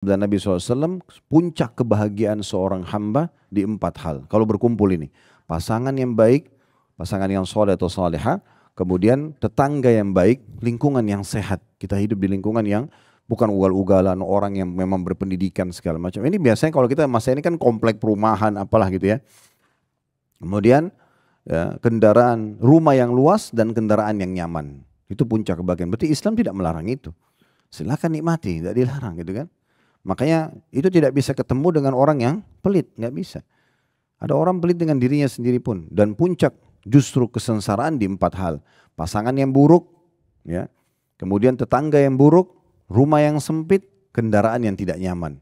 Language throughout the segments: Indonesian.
Dan Nabi SAW, puncak kebahagiaan seorang hamba di 4 hal. Kalau berkumpul ini, pasangan yang baik, pasangan yang soleh atau soleha, kemudian tetangga yang baik, lingkungan yang sehat. Kita hidup di lingkungan yang bukan ugal-ugalan, orang yang memang berpendidikan segala macam. Ini biasanya kalau kita masa ini kan komplek perumahan apalah gitu ya. Kemudian ya, kendaraan, rumah yang luas dan kendaraan yang nyaman. Itu puncak kebahagiaan. Berarti Islam tidak melarang itu. Silakan nikmati, tidak dilarang gitu kan. Makanya itu tidak bisa ketemu dengan orang yang pelit, nggak bisa. Ada orang pelit dengan dirinya sendiri pun. Dan puncak justru kesengsaraan di 4 hal. Pasangan yang buruk, ya, kemudian tetangga yang buruk, rumah yang sempit, kendaraan yang tidak nyaman.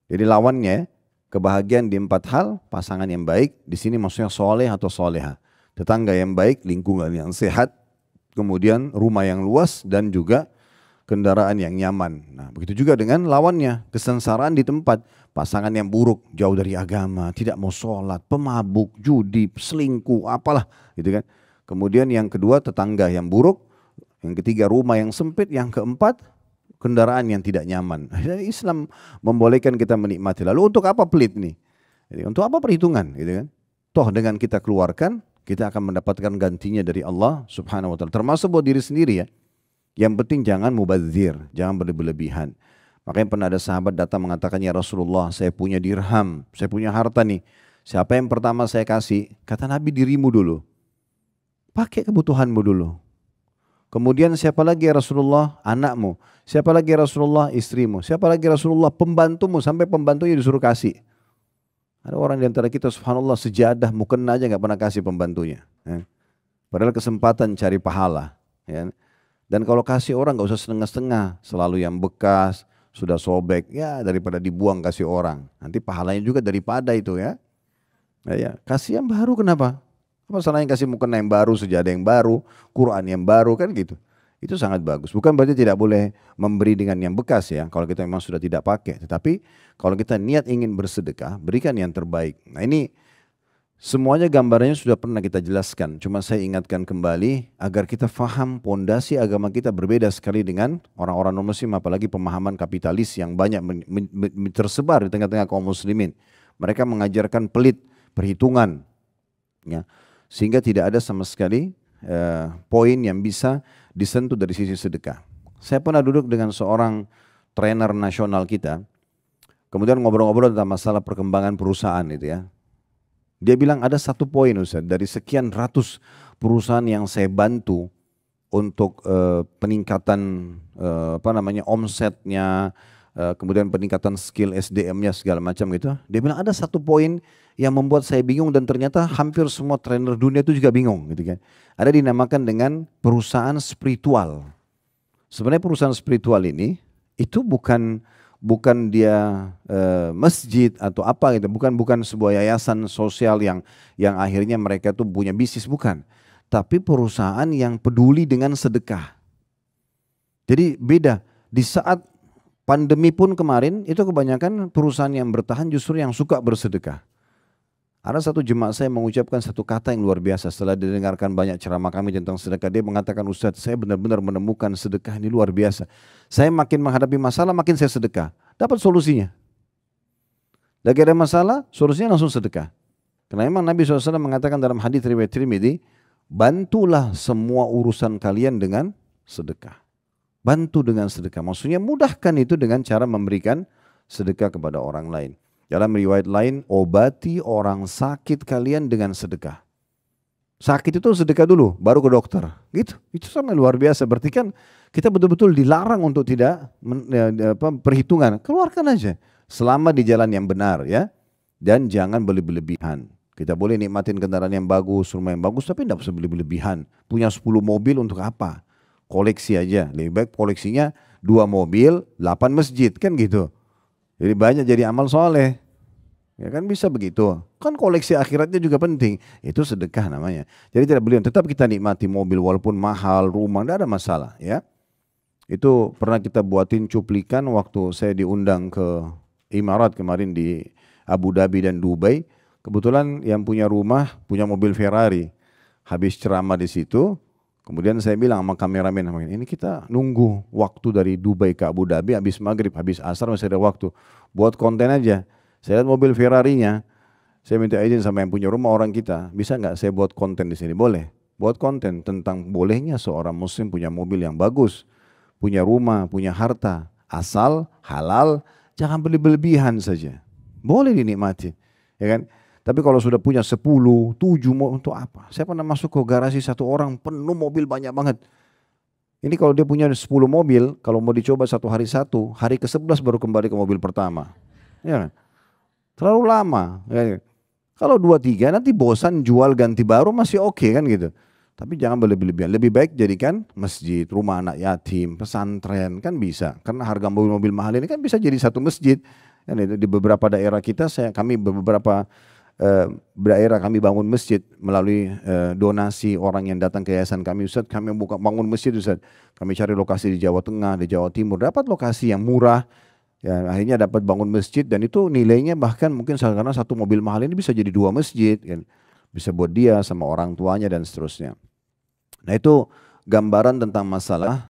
Jadi lawannya kebahagiaan di 4 hal, pasangan yang baik, di sini maksudnya soleh atau soleha. Tetangga yang baik, lingkungan yang sehat, kemudian rumah yang luas dan juga kendaraan yang nyaman. Nah, begitu juga dengan lawannya, kesengsaraan di tempat, pasangan yang buruk, jauh dari agama, tidak mau sholat, pemabuk, judi, selingkuh, apalah, gitu kan. Kemudian yang kedua, tetangga yang buruk, yang ketiga rumah yang sempit, yang keempat kendaraan yang tidak nyaman. Jadi Islam membolehkan kita menikmati. Lalu untuk apa pelit nih? Jadi, untuk apa perhitungan, gitu kan? Toh dengan kita keluarkan, kita akan mendapatkan gantinya dari Allah Subhanahu wa taala. Termasuk buat diri sendiri ya. Yang penting jangan mubazir, jangan berlebihan. Makanya pernah ada sahabat datang mengatakan, ya Rasulullah, saya punya dirham, saya punya harta nih. Siapa yang pertama saya kasih? Kata Nabi, dirimu dulu. Pakai kebutuhanmu dulu. Kemudian siapa lagi ya Rasulullah? Anakmu. Siapa lagi ya Rasulullah? Istrimu. Siapa lagi ya Rasulullah? Pembantumu, sampai pembantunya disuruh kasih. Ada orang di antara kita subhanallah sejadah mukena aja nggak pernah kasih pembantunya. Ya. Padahal kesempatan cari pahala. Ya. Dan kalau kasih orang nggak usah setengah-setengah, selalu yang bekas, sudah sobek, ya daripada dibuang kasih orang. Nanti pahalanya juga daripada itu ya. Ya, kasih yang baru kenapa? Apa salahnya kasih mukena yang baru, sejadah yang baru, Quran yang baru kan gitu. Itu sangat bagus. Bukan berarti tidak boleh memberi dengan yang bekas ya, kalau kita memang sudah tidak pakai. Tetapi kalau kita niat ingin bersedekah, berikan yang terbaik. Nah ini semuanya gambarannya sudah pernah kita jelaskan. Cuma saya ingatkan kembali agar kita faham pondasi agama kita berbeda sekali dengan orang-orang non-muslim, apalagi pemahaman kapitalis yang banyak tersebar di tengah-tengah kaum muslimin. Mereka mengajarkan pelit, perhitungan, ya, sehingga tidak ada sama sekali poin yang bisa disentuh dari sisi sedekah. Saya pernah duduk dengan seorang trainer nasional kita, kemudian ngobrol-ngobrol tentang masalah perkembangan perusahaan itu ya. Dia bilang ada satu poin Ustaz, dari sekian ratus perusahaan yang saya bantu untuk peningkatan omsetnya, kemudian peningkatan skill SDM-nya segala macam gitu. Dia bilang ada satu poin yang membuat saya bingung dan ternyata hampir semua trainer dunia itu juga bingung gitu kan. Ada dinamakan dengan perusahaan spiritual. Sebenarnya perusahaan spiritual ini itu bukan dia masjid atau apa gitu, bukan sebuah yayasan sosial yang akhirnya mereka tuh punya bisnis, bukan. Tapi perusahaan yang peduli dengan sedekah. Jadi beda. Di saat pandemi pun kemarin itu kebanyakan perusahaan yang bertahan justru yang suka bersedekah. Ada satu jemaah saya mengucapkan satu kata yang luar biasa setelah didengarkan banyak ceramah kami tentang sedekah. Dia mengatakan, Ustadz, saya benar-benar menemukan sedekah ini luar biasa. Saya makin menghadapi masalah, makin saya sedekah. Dapat solusinya. Lagi ada masalah, solusinya langsung sedekah. Karena memang Nabi SAW mengatakan dalam hadits riwayat Tirmidzi, bantulah semua urusan kalian dengan sedekah. Bantu dengan sedekah. Maksudnya mudahkan itu dengan cara memberikan sedekah kepada orang lain. Dalam riwayat lain, obati orang sakit kalian dengan sedekah. Sakit itu sedekah dulu, baru ke dokter. Gitu. Itu sama luar biasa. Berarti kan kita betul-betul dilarang untuk tidak perhitungan. Keluarkan aja. Selama di jalan yang benar ya. Dan jangan berlebihan. Kita boleh nikmatin kendaraan yang bagus, rumah yang bagus, tapi tidak usah berlebihan. Punya 10 mobil untuk apa? Koleksi aja. Lebih baik koleksinya 2 mobil, 8 masjid. Kan gitu. Jadi banyak jadi amal soleh. Ya kan bisa begitu. Kan koleksi akhiratnya juga penting. Itu sedekah namanya. Jadi tidak boleh. Tetap kita nikmati mobil walaupun mahal, rumah, tidak ada masalah ya. Itu pernah kita buatin cuplikan waktu saya diundang ke Imarat kemarin di Abu Dhabi dan Dubai. Kebetulan yang punya rumah, punya mobil Ferrari. Habis ceramah di situ, Kemudian saya bilang sama kameramen, ini kita nunggu waktu dari Dubai ke Abu Dhabi, habis maghrib, habis asar masih ada waktu. Buat konten aja. Saya lihat mobil Ferrari-nya, saya minta izin sama yang punya rumah orang kita, bisa nggak saya buat konten di sini? Boleh. Buat konten tentang bolehnya seorang muslim punya mobil yang bagus, punya rumah, punya harta, asal halal, jangan berlebihan saja. Boleh dinikmati, ya kan? Tapi kalau sudah punya 10, 7 mau untuk apa? Saya pernah masuk ke garasi satu orang penuh mobil banyak banget. Ini kalau dia punya 10 mobil, kalau mau dicoba satu, hari ke-11 baru kembali ke mobil pertama. Ya kan? Terlalu lama. Ya. Kalau 2, 3 nanti bosan jual ganti baru masih oke kan gitu. Tapi jangan berlebihan. Lebih baik jadikan masjid, rumah anak yatim, pesantren kan bisa. Karena harga mobil-mobil mahal ini kan bisa jadi satu masjid. Dan itu di beberapa daerah kita, kami beberapa daerah kami bangun masjid melalui donasi orang yang datang ke yayasan kami. Ustaz, kami bangun masjid Ustaz. Kami cari lokasi di Jawa Tengah, di Jawa Timur, dapat lokasi yang murah. Ya, akhirnya dapat bangun masjid dan itu nilainya bahkan mungkin karena satu mobil mahal ini bisa jadi 2 masjid kan. Bisa buat dia sama orang tuanya dan seterusnya. Nah itu gambaran tentang masalah